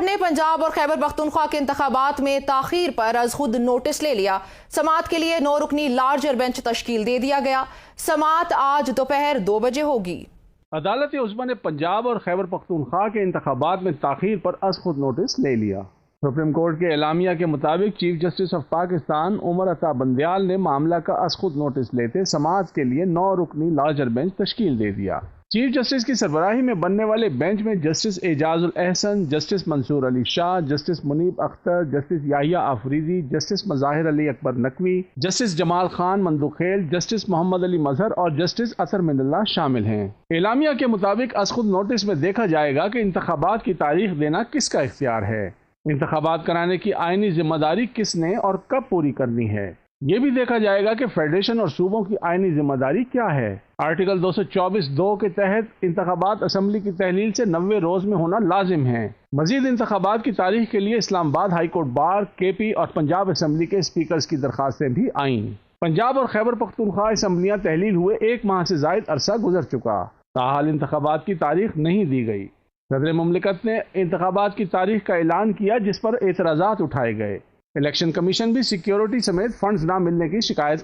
Court ने पंजाब और खैबर पख्तूनख्वा के इंतखाबात में ताखीर पर आज खुद नोटिस ले लिया। समाअत के लिए 9 रुकनी लार्जर बेंच तश्कील दे दिया गया। समाअत आज दोपहर 2 बजे होगी। अदालत उज़्मा ने पंजाब और खैबर पख्तूनख्वा के इंतखाबात में ताखीर पर आज खुद नोटिस ले लिया। सुप्रीम कोर्ट के एलामिया के मुताबिक chief justice of Pakistan Umar Ata Bandial ने मामला का आज खुद नोटिस लेते समाअत के लिए 9 रुकनी लार्जर बेंच तश्कील दे दिया। चीफ जस्टिस की सरबराही में बनने वाले बेंच में justice Ijazul Ahsan, justice Mansoor Ali Shah, justice Munib Akhtar, justice Yahya Afridi, justice Mazahir Ali Akbar Naqvi, justice Jamal Khan Mandokhail, justice Muhammad Ali Mazhar और जस्टिस असर मिनल्ला शामिल हैं। एलामिया के मुताबिक आज खुद नोटिस में देखा जाएगा कि इंतखाबात की तारीख देना किसका इख्तियार है, इंतखाबात कराने की आईनी जिम्मेदारी किसने और कब पूरी करनी है। ये भी देखा जाएगा कि फेडरेशन और सूबों की आईनी जिम्मेदारी क्या है। आर्टिकल 224(2) के तहत इंतखाबात असम्बली की तहलील से 90 रोज में होना लाजिम है। मजीद इंतखाबात की तारीख के लिए Islamabad high court bar, KP और पंजाब असम्बली के स्पीकर्स की दरखास्तें भी आईं। पंजाब और खैबर पख्तूनख्वा असम्बलियाँ तहलील हुए 1 माह से जायद अरसा गुजर चुका, ताहाल इंतखाबात की तारीख नहीं दी गई। सदर मुमलिकत ने इंतखाबात की तारीख का ऐलान किया, जिस पर एतराज़ात उठाए गए। इलेक्शन कमीशन भी सिक्योरिटी समेत फंड्स ना मिलने की शिकायत